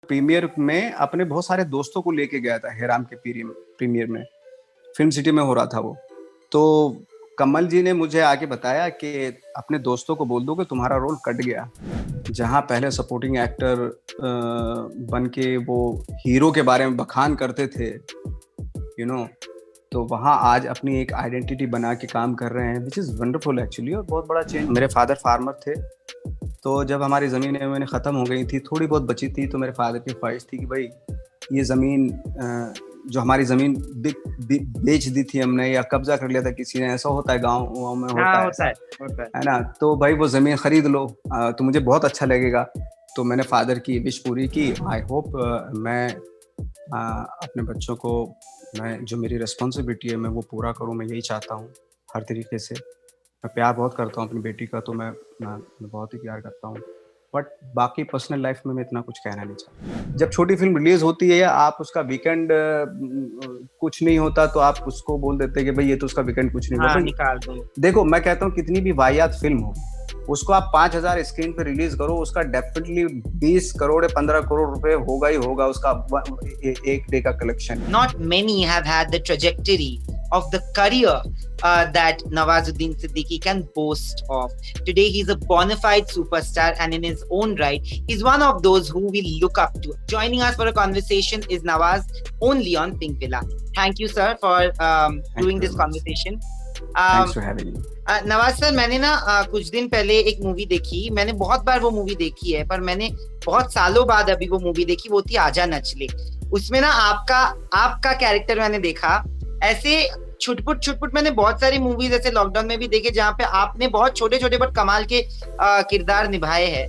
Premiere में अपने बहुत सारे दोस्तों को लेके गया था हेराम के प्रीमियर में। फिल्म सिटी में हो रहा था वो। तो कमल जी ने मुझे आके बताया कि अपने दोस्तों को बोल दो कि तुम्हारा रोल कट गया। जहाँ पहले सपोर्टिंग एक्टर बन के वो हीरो के बारे में बखान करते थे, यू नो, तो वहाँ आज अपनी एक आइडेंटिटी बना के काम कर रहे हैं, विच इज़ वंडरफुल एक्चुअली। और बहुत बड़ा चेंज। मेरे फादर फार्मर थे, तो जब हमारी ज़मीनें मैंने ख़त्म हो गई थी, थोड़ी बहुत बची थी, तो मेरे फादर की ख्वाहिश थी कि भाई ये ज़मीन जो हमारी ज़मीन बेच दी थी हमने या कब्जा कर लिया था किसी ने, ऐसा होता है गाँव में, होता है ऐसा, है ना। तो भाई वो ज़मीन ख़रीद लो, तो मुझे बहुत अच्छा लगेगा। तो मैंने फादर की विश पूरी की। आई होप मैं अपने बच्चों को, मैं जो मेरी रिस्पॉन्सिबिलिटी है मैं वो पूरा करूँ। मैं यही चाहता हूँ हर तरीके से। मैं प्यार बहुत करता हूँ अपनी बेटी का, तो मैं बहुत ही प्यार करता हूँ। बट बाकी पर्सनल लाइफ में मैं इतना कुछ कहना नहीं चाहता। जब छोटी फिल्म रिलीज होती है, आप उसका वीकेंड कुछ नहीं होता, तो आप उसको बोल देते हैं कि भाई ये तो उसका वीकेंड कुछ नहीं हुआ। हाँ, निकाल दो। देखो, मैं कहता हूँ कितनी भी वाहियात फिल्म हो, उसको आप 5,000 स्क्रीन पे रिलीज करो, उसका डेफिनेटली 20 करोड़ या 15 करोड़ रुपए होगा ही होगा उसका एक डे का collection. Not many have had the trajectory of the career that Nawazuddin Siddiqui can boast of. Today, he's a bona fide superstar, and in his own right, he's one of those who we look up to. Joining us for a conversation is Nawaz, only on Pink Villa. Thank you, sir, for doing this conversation. Thanks for having me. Nawaz sir, मैंने ना कुछ दिन पहले एक movie देखी। मैंने बहुत बार वो मूवी देखी है, पर मैंने बहुत सालों बाद अभी वो मूवी देखी। वो थी आजा नच ले। उसमें ना आपका कैरेक्टर मैंने देखा। ऐसे छुटपुट मैंने बहुत सारी मूवीज ऐसे लॉकडाउन में भी देखे जहाँ पे आपने बहुत छोटे छोटे बट कमाल के किरदार निभाए हैं।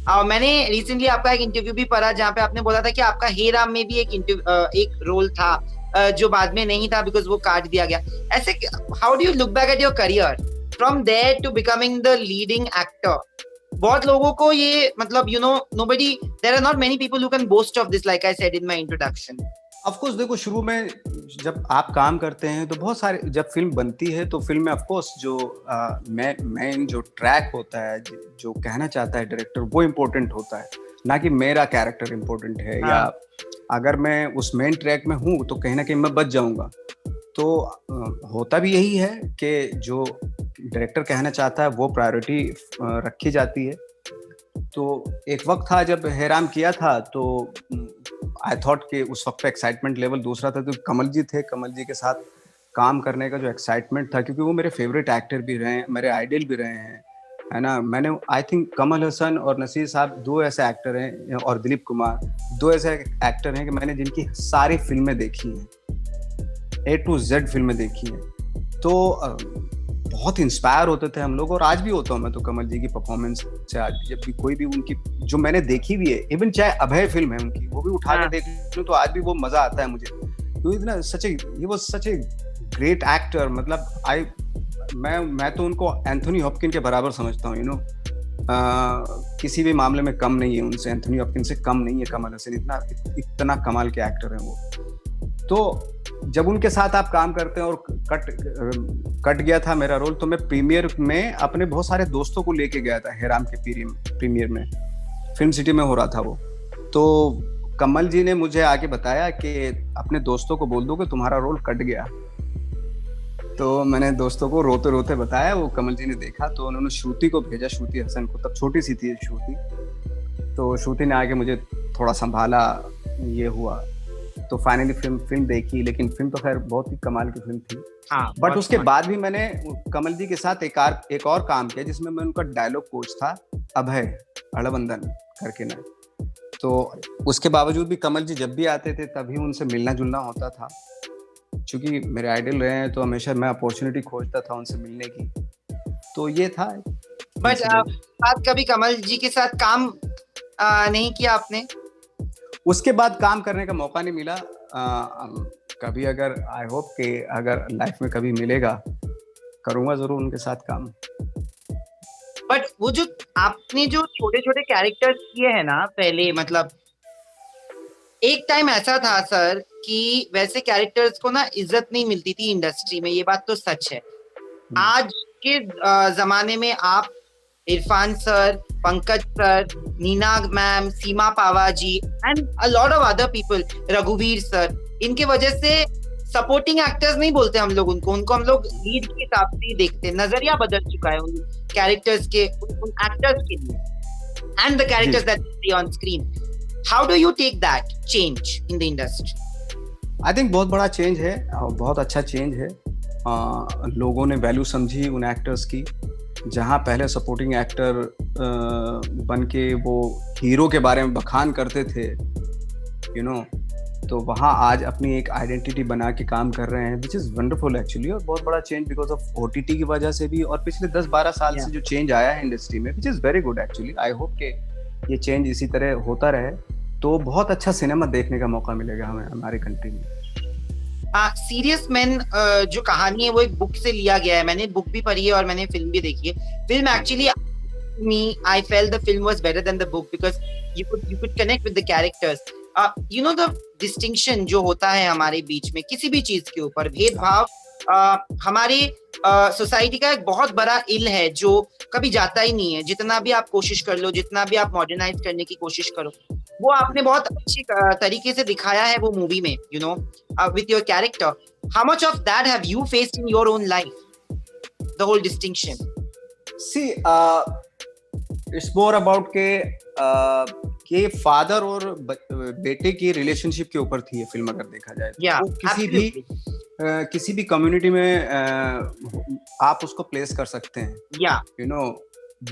और मैंने रिसेंटली आपका एक इंटरव्यू भी पढ़ा जहाँ पे आपने बोला था कि आपका हे राम में भी एक रोल था जो बाद में नहीं था बिकॉज वो काट दिया गया। ऐसे how do you look back at your career from there to becoming the leading actor? बहुत लोगों को ये मतलब nobody, there are not many people who can boast of this, like I said in my introduction. Of course, देखो, शुरू में जब आप काम करते हैं तो बहुत सारे, जब फिल्म बनती है तो फिल्म में ऑफ कोर्स जो मेन जो ट्रैक होता है, जो कहना चाहता है डायरेक्टर, वो इम्पोर्टेंट होता है, ना कि मेरा कैरेक्टर इम्पोर्टेंट है। या अगर मैं उस मेन ट्रैक में हूँ तो कहीं ना कहीं मैं बच जाऊंगा। तो होता भी यही है कि जो डायरेक्टर कहना चाहता है वो प्रायोरिटी रखी जाती है। तो एक वक्त था जब हेराम किया था, तो आई थॉट कि उस वक्त पे एक्साइटमेंट लेवल दूसरा था। तो कमल जी थे, कमल जी के साथ काम करने का जो एक्साइटमेंट था, क्योंकि वो मेरे फेवरेट एक्टर भी रहे हैं, मेरे आइडल भी रहे हैं, है ना। मैंने आई थिंक कमल हसन और नसीर साहब दो ऐसे एक्टर हैं, और दिलीप कुमार, दो ऐसे एक्टर हैं कि मैंने जिनकी सारी फिल्में देखी हैं, A to Z फिल्में देखी हैं। तो बहुत इंस्पायर होते थे हम लोग, और आज भी होता हूँ मैं तो कमल जी की परफॉर्मेंस से। आज भी जब भी कोई भी उनकी जो मैंने देखी भी है, इवन चाहे अभय फिल्म है उनकी, वो भी उठा के देख लूं तो आज भी वो मजा आता है मुझे, क्योंकि इतना ये was such a great actor. मतलब मैं तो उनको एंथोनी हॉपकिन के बराबर समझता हूँ, किसी भी मामले में कम नहीं है उनसे, एंथोनी हॉपकिन से कम नहीं है कमल हसन। इतना कमाल के एक्टर हैं वो। तो जब उनके साथ आप काम करते हैं और कट गया था मेरा रोल, तो मैं प्रीमियर में अपने बहुत सारे दोस्तों को लेके गया था हेराम के प्रीमियर में। फिल्म सिटी में हो रहा था वो। तो कमल जी ने मुझे आके बताया कि अपने दोस्तों को बोल दो कि तुम्हारा रोल कट गया। तो मैंने दोस्तों को रोते रोते बताया। वो कमल जी ने देखा तो उन्होंने श्रुति को भेजा, श्रुति हसन को, तब छोटी सी थी श्रुति। तो श्रुति ने आके मुझे थोड़ा संभाला, ये हुआ। तो फाइनली फिल्म देखी, लेकिन फिल्म तो खैर बहुत ही कमाल की फिल्म थी। बट उसके बाद भी मैंने कमल जी के साथ एक और काम किया, जिसमें मैं उनका डायलॉग कोच था, अभय अड़बंदन करके ना। तो उसके बावजूद भी कमल जी जब भी आते थे तभी उनसे मिलना जुलना होता था, क्योंकि मेरे आइडल रहे हैं, तो हमेशा मैं अपॉर्चुनिटी खोजता था उनसे मिलने की। तो ये था। बट बात कभी कमल जी के साथ काम नहीं किया आपने? उसके बाद काम करने का मौका नहीं मिला। कभी अगर आई होप कि अगर लाइफ में कभी मिलेगा, करूंगा जरूर उनके साथ काम। बट वो जो आपने जो छोटे छोटे कैरेक्टर्स किए हैं ना पहले, मतलब एक टाइम ऐसा था सर कि वैसे कैरेक्टर्स को ना इज्जत नहीं मिलती थी इंडस्ट्री में, ये बात तो सच है। आज के जमाने में आप Irfan sir, Pankaj sir, Neena ma'am, Seema Pahwa ji and a lot of other people, रघुवीर सर, इनके वजह से सपोर्टिंग एक्टर्स नहीं बोलते हम लोग उनको हम लोग लीड के हिसाब से ही देखते हैं। नजरिया बदल चुका है उन कैरेक्टर्स के, उन एक्टर्स के लिए and the characters that we see on screen. How do you take that change in the industry? I think बहुत बड़ा चेंज है और बहुत अच्छा चेंज है। लोगों ने वैल्यू समझी उन एक्टर्स की, जहाँ पहले सपोर्टिंग एक्टर बन के वो हीरो के बारे में बखान करते थे, यू नो, तो वहाँ आज अपनी एक आइडेंटिटी बना के काम कर रहे हैं, विच इज़ वंडरफुल एक्चुअली। और बहुत बड़ा चेंज बिकॉज ऑफ OTT की वजह से भी, और पिछले 10-12 साल से जो चेंज आया है इंडस्ट्री में, which is very good actually. I hope के ये चेंज इसी तरह होता रहे, तो बहुत अच्छा सिनेमा देखने का मौका मिलेगा हमें हमारी कंट्री में। सीरियस मैन जो कहानी है वो एक बुक से लिया गया है। मैंने बुक भी पढ़ी है और मैंने फिल्म भी देखी है। Film actually I felt the film was better than the book because you could connect with the characters. You know the distinction जो होता है हमारे बीच में किसी भी चीज के ऊपर, भेदभाव हमारी सोसाइटी का एक बहुत बड़ा इल है जो कभी जाता ही नहीं है। जितना भी आप कोशिश कर लो, जितना भी आप मॉडर्नाइज करने की कोशिश करो, वो आपने बहुत अच्छी तरीके से दिखाया है वो मूवी में, you know, with your character. How much of that have you faced in your own life, the whole distinction? See it's more about के फादर और बेटे की रिलेशनशिप के ऊपर थी ये फिल्म, अगर देखा जाए तो किसी भी कम्युनिटी में आप उसको प्लेस कर सकते हैं, यू नो,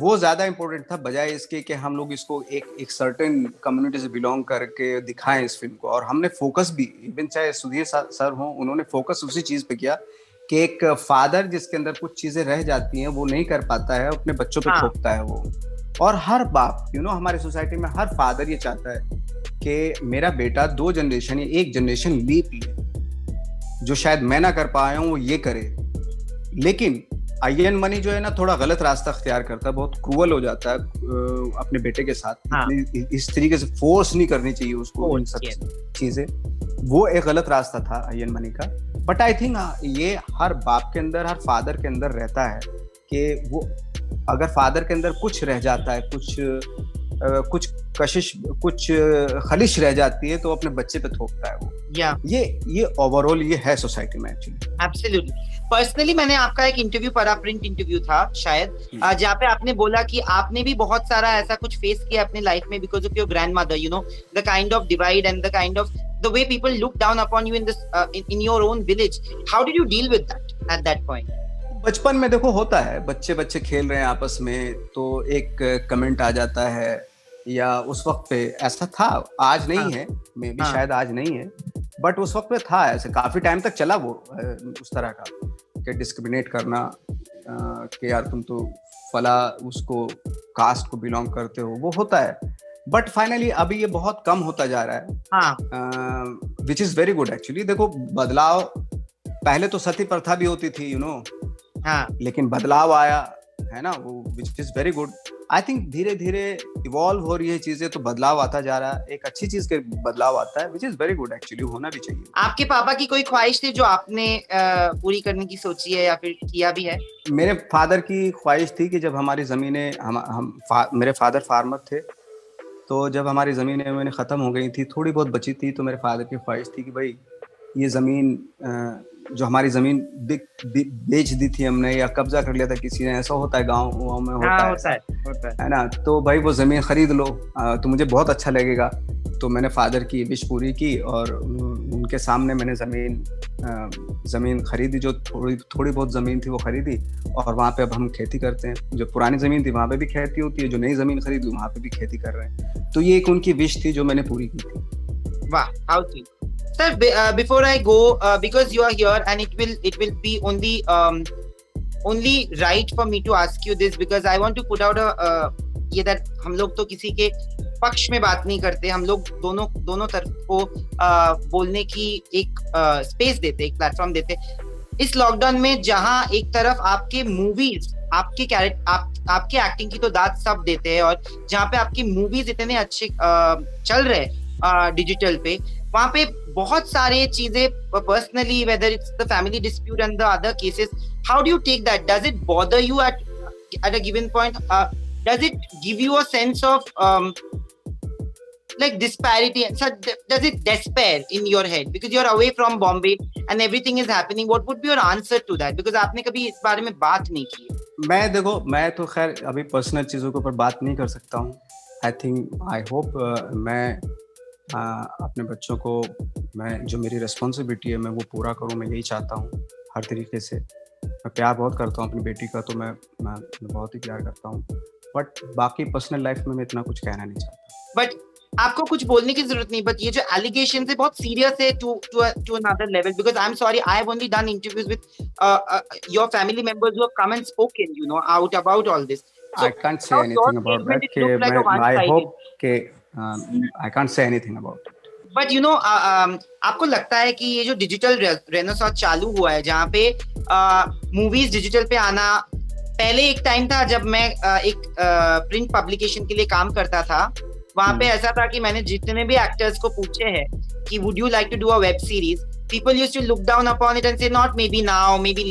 वो ज्यादा इम्पोर्टेंट था बजाय इसके कि हम लोग इसको एक सर्टेन कम्युनिटी से बिलोंग करके दिखाएं इस फिल्म को। और हमने फोकस भी, इवन चाहे सुधीर सर हो, उन्होंने फोकस उसी चीज पे किया कि एक फादर जिसके अंदर कुछ चीजें रह जाती हैं, वो नहीं कर पाता है, अपने बच्चों पे थोपता है वो। और हर बाप, यू नो, हमारे सोसाइटी में हर फादर ये चाहता है कि मेरा बेटा 2 जनरेशन या 1 जनरेशन लीप ले, जो शायद मैं ना कर पाया हूँ वो ये करे। लेकिन अय्यन मनी जो है ना, थोड़ा गलत रास्ता अख्तियार करता है, बहुत क्रूअल हो जाता है अपने बेटे के साथ। इस तरीके से फोर्स नहीं करनी चाहिए उसको इन सब चीजें, वो एक गलत रास्ता था अय्यन मनी का। बट आई थिंक ये हर बाप के अंदर, हर फादर के अंदर रहता है कि वो अगर फादर के अंदर कुछ रह जाता है, कुछ कशिश, कुछ खलिश रह जाती है, तो अपने बच्चे पे थोपता है वो। ये ओवरऑल ये है सोसाइटी में एक्चुअली। एब्सोल्युटली। पर्सनली मैंने आपका एक इंटरव्यू पढ़ा, प्रिंट इंटरव्यू था शायद, जहाँ पे आपने बोला कि आपने भी बहुत सारा ऐसा कुछ फेस किया अपने लाइफ में because of your grandmother, you know, the kind of divide and the kind of the way people look down upon you in this in your own village. How did you deal with that at that point? बचपन में देखो होता है, बच्चे खेल रहे हैं आपस में, तो एक कमेंट आ जाता है, या उस वक्त पे ऐसा था, आज नहीं है, मे भी शायद आज नहीं है, बट उस वक्त पे था ऐसे, काफी टाइम तक चला वो उस तरह का कि डिस्क्रिमिनेट करना कि यार तुम तो फला उसको कास्ट को बिलोंग करते हो, वो होता है। बट फाइनली अभी ये बहुत कम होता जा रहा है, which is very good actually. देखो बदलाव, पहले तो सती प्रथा भी होती थी, यू नो, लेकिन बदलाव आया है ना, वो which is very good. I think धीरे धीरे इवॉल्व हो रही है चीजें, तो बदलाव आता जा रहा है, एक अच्छी चीज के बदलाव आता है, which is very good actually, होना भी चाहिए। आपके पापा की कोई ख्वाहिश थी जो आपने पूरी करने की सोची है या फिर किया भी है? मेरे फादर की ख्वाहिश थी कि जब हमारी जमीनें, मेरे फादर फार्मर थे, तो जब हमारी ज़मीनें मैंने ख़त्म हो गई थी, थोड़ी बहुत बची थी, तो मेरे फादर की ख्वाहिश थी कि भाई ये ज़मीन, जो हमारी ज़मीन बेच दी थी हमने या कब्जा कर लिया था किसी ने, ऐसा होता है गाँव में, होता है ना, तो भाई वो ज़मीन ख़रीद लो तो मुझे बहुत अच्छा लगेगा। तो मैंने फादर की विश पूरी की और उनके सामने मैंने ज़मीन खरीदी, जो थोड़ी बहुत ज़मीन थी वो खरीदी, और वहाँ पे अब हम खेती करते हैं। जो पुरानी ज़मीन थी वहाँ पे भी खेती होती है, जो नई ज़मीन खरीदी वहाँ पे भी खेती कर रहे हैं। तो ये एक उनकी विश थी जो मैंने पूरी की थी। वाह, how sweet. Sir, before I go, because you are here and it will be only right for me to ask you this because I want to put out ये that हम लोग तो किसी के पक्ष में बात नहीं करते, हम लोग दोनों तरफ को बोलने की एक स्पेस देते, एक प्लेटफॉर्म देते। इस लॉकडाउन में जहां एक तरफ आपके मूवीज, आपके एक्टिंग की तो दाद सब देते हैं, और जहाँ पे आपकी मूवीज इतने अच्छे चल रहे डिजिटल पे, वहाँ पे बहुत सारे चीजें personally, whether it's the family dispute and the other cases, how do you take that? Does it bother you at a given point? does it give you a sense of like disparity, and so does it despair in your head because you're away from Bombay and everything is happening? What would be your answer to that? Because आपने कभी इस बारे में बात नहीं की है. मैं तो खैर अभी पर्सनल चीज़ों के ऊपर बात नहीं कर सकता हूँ. आई होप मैं अपने बच्चों को, मैं जो मेरी रिस्पॉन्सिबिलिटी है मैं वो पूरा करूँ. मैं यही चाहता हूँ हर तरीके से. मैं प्यार बहुत करता हूँ अपनी बेटी का, तो मैं बहुत ही प्यार करता हूँ. बट बाकी पर्सनल लाइफ में मैं इतना कुछ कहना नहीं चाहता. बट आपको कुछ बोलने की जरूरत नहीं, बट ये जो एलिगेशन है बहुत सीरियस है to another level. Because I am sorry, I have only done interviews with your family members who have come and spoken, you know, out about all this. I can't say anything about that. I hope I can't say anything about it. But you know, आपको लगता है कि ये जो digital renaissance चालू हुआ है, जहाँ पे मूवीज डिजिटल पे आना, पहले एक टाइम था जब मैं एक प्रिंट पब्लिकेशन के लिए काम करता था, वहाँ पे ऐसा था कि मैंने जितने भी एक्टर्स को पूछे हैं कि would you like to do a web series, people used to look down upon it and say not maybe now, maybe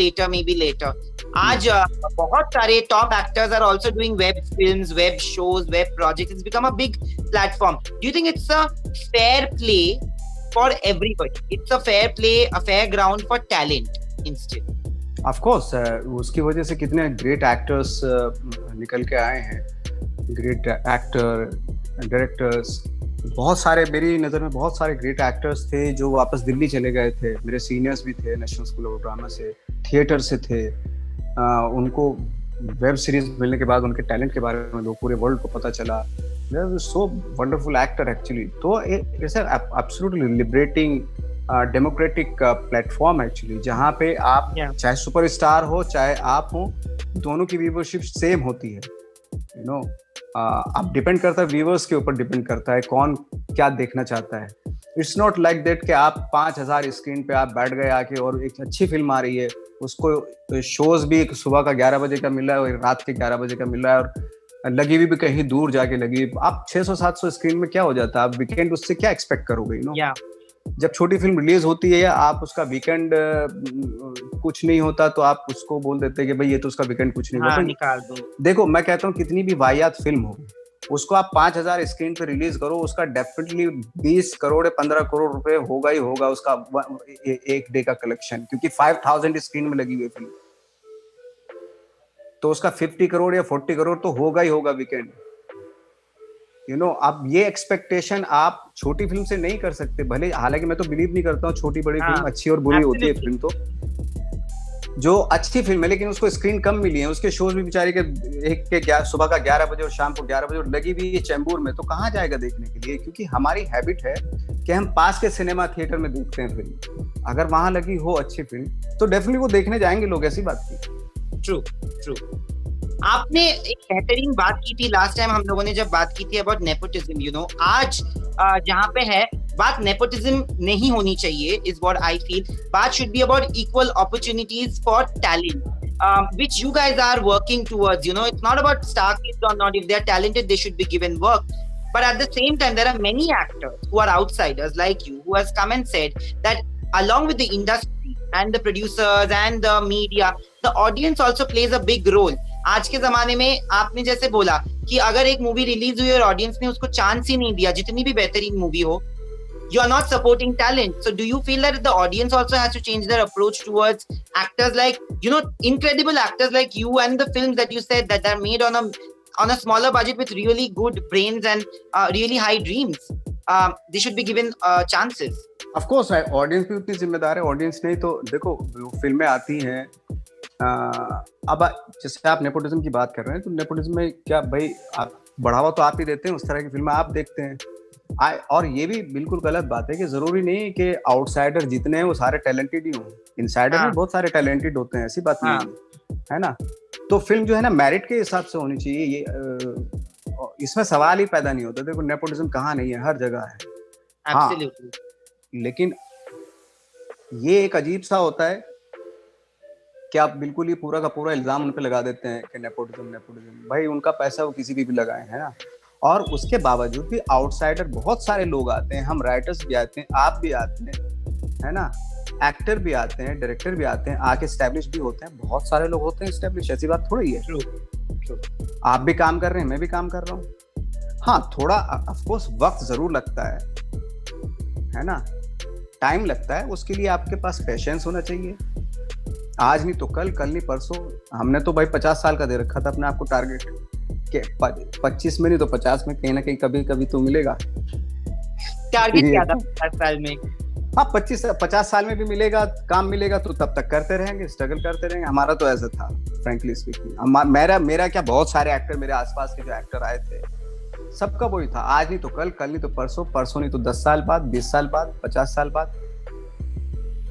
later. आज बहुत सारे top actors are also doing web films, web shows, web projects. It's become a big platform. Do you think it's a fair play for everybody? It's a fair play, a fair ground for talent instead. Of course, उसकी वजह से कितने great actors निकल के आए हैं. Great actor, directors, बहुत सारे, मेरी नज़र में बहुत सारे ग्रेट एक्टर्स थे जो वापस दिल्ली चले गए थे. मेरे सीनियर्स भी थे नेशनल स्कूल ऑफ ड्रामा से, थिएटर से थे. उनको वेब सीरीज मिलने के बाद उनके टैलेंट के बारे में लोग पूरे वर्ल्ड को पता चला. They are so wonderful actor actually. तो it's absolutely liberating democratic platform actually, जहाँ पे आप चाहे सुपरस्टार हो चाहे आप हो, दोनों की व्यूवरशिप सेम होती है. यू नो, आप डिपेंड करता है व्यूवर्स के ऊपर, डिपेंड करता है कौन क्या देखना चाहता है. इट्स नॉट लाइक दैट कि आप 5000 स्क्रीन पे आप बैठ गए आके और एक अच्छी फिल्म आ रही है, उसको शोज भी सुबह का 11 बजे का मिल रहा है और रात के 11 बजे का मिल रहा है और लगी हुई भी कहीं दूर जाके लगी. आप 600-700 स्क्रीन में क्या हो जाता है, आप वीकेंड उससे क्या एक्सपेक्ट करोगे. यू नो, जब छोटी फिल्म रिलीज होती है, आप उसका वीकेंड कुछ नहीं होता तो आप उसको बोल देते हैं कि भाई ये तो उसका वीकेंड कुछ नहीं होता. निकाल दो. देखो, मैं कहता हूँ कितनी भी वाहियात फिल्म हो, उसको आप 5000 स्क्रीन पे रिलीज करो, उसका डेफिनेटली 20 करोड़ या 15 करोड़ रुपए होगा ही होगा उसका एक डे का कलेक्शन, क्योंकि 5000 स्क्रीन में लगी हुई फिल्म, तो उसका 50 करोड़ या 40 करोड़ तो होगा ही होगा वीकेंड. यू नो, अब ये एक्सपेक्टेशन आप छोटी फिल्म से नहीं कर सकते. भले, हालांकि मैं तो बिलीव नहीं करता हूँ छोटी बड़ी फिल्म अच्छी और बुरी होती है. फिल्म तो जो अच्छी फिल्म है लेकिन उसको स्क्रीन कम मिली है, उसके शोज भी बेचारे के सुबह का 11 बजे और शाम को 11 बजे और लगी हुई है चैम्बूर में, तो कहाँ जाएगा देखने के लिए. क्योंकि हमारी हैबिट है कि हम पास के सिनेमा थिएटर में देखते हैं फिल्म. अगर वहां लगी हो अच्छी फिल्म तो डेफिनेटली वो देखने जाएंगे लोग, ऐसी बात की. ट्रू. आपने एक बेहतरीन बात की थी लास्ट टाइम हम लोगों ने जब बात की थी अबाउट नेपोटिज्म. यू नो, आज जहाँ पे है बात नेपोटिज्म नहीं होनी चाहिए, इज व्हाट आई फील. बात should be about equal opportunities for talent, which you guys are working towards. You know, it's not about star kids or not. If they are talented, they should be given work. But at the same time, there are many actors who are outsiders like you, who has come and said that along with the industry and the producers and the media, the audience also plays a big role. आज के जमाने में आपने जैसे बोला कि अगर एक मूवी रिलीज हुई और ऑडियंस ने उसको चांस ही नहीं दिया, जितनी भी बेहतरीन मूवी हो, you are not supporting talent. So do you feel that the audience also has to change their approach towards actors like, you know, incredible actors like you, and the films that you said that are made on a smaller budget with really good brains and really high dreams? They should be given chances. Of course, audience भी उतनी जिम्मेदार है. Audience नहीं तो देखो, फिल्में आती हैं. अब जैसे आप नेपोटिज्म की बात कर रहे हैं, तो नेपोटिज्म में क्या भाई, आप बढ़ावा तो आप ही देते हैं, उस तरह की फिल्में आप देखते हैं. और ये भी बिल्कुल गलत बात है कि जरूरी नहीं कि आउटसाइडर जितने हैं वो सारे टैलेंटेड ही हों. इनसाइडर में बहुत सारे टैलेंटेड होते हैं, ऐसी बात नहीं है ना. तो फिल्म जो है ना मेरिट के हिसाब से होनी चाहिए. ये इसमें सवाल ही पैदा नहीं होता. देखो, नेपोटिज्म कहाँ नहीं है, हर जगह है. हाँ, लेकिन ये एक अजीब सा होता है कि आप बिल्कुल ही पूरा का पूरा इल्जाम उन पे लगा देते हैं कि नेपोटिज्म. भाई, उनका पैसा वो किसी भी लगाए, है ना. और उसके बावजूद भी आउटसाइडर बहुत सारे लोग आते हैं. हम राइटर्स भी आते हैं, आप भी आते हैं, है ना. एक्टर भी आते हैं, डायरेक्टर भी आते हैं, आके एस्टैब्लिश भी होते हैं. बहुत सारे लोग होते हैं एस्टैब्लिश, ऐसी बात थोड़ी है. आप भी काम कर रहे हैं, मैं भी काम कर रहा हूँ। हाँ, थोड़ा ऑफ कोर्स वक्त जरूर लगता है ना, टाइम लगता है, उसके लिए आपके पास पेशेंस होना चाहिए। आज नहीं तो कल, कल नहीं परसों। हमने तो भाई 50 साल का दे रखा था अपने आप को टारगेट, कि 25 में नहीं तो 50 में कहीं ना कहीं कभी कभी तो मिलेगा। टारगेट क्या था 50 साल में? हाँ, 50 साल में भी मिलेगा, काम मिलेगा तो तब तक करते रहेंगे, स्ट्रगल करते रहेंगे। हमारा तो ऐसा था, फ्रैंकली स्पीकिंग। मेरा क्या, बहुत सारे एक्टर मेरे आसपास के जो एक्टर आए थे, सबका वही था, आज नहीं तो कल, कल नहीं तो परसों, परसों नहीं तो 10 साल बाद, 20 साल बाद, 50 साल बाद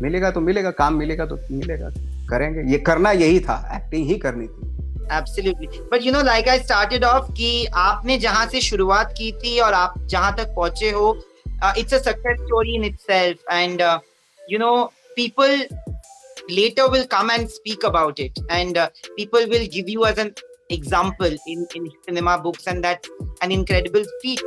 मिलेगा तो मिलेगा, काम मिलेगा तो मिलेगा, करेंगे। ये करना यही था, एक्टिंग ही करनी थी। Absolutely. But you know, like I started off कि आपने जहां से शुरुआत की थी और आप जहां तक पहुंचे हो, it's a success story in itself, and you know, people later will come and speak about it, and people will give you as an example in cinema books, and that's an incredible feat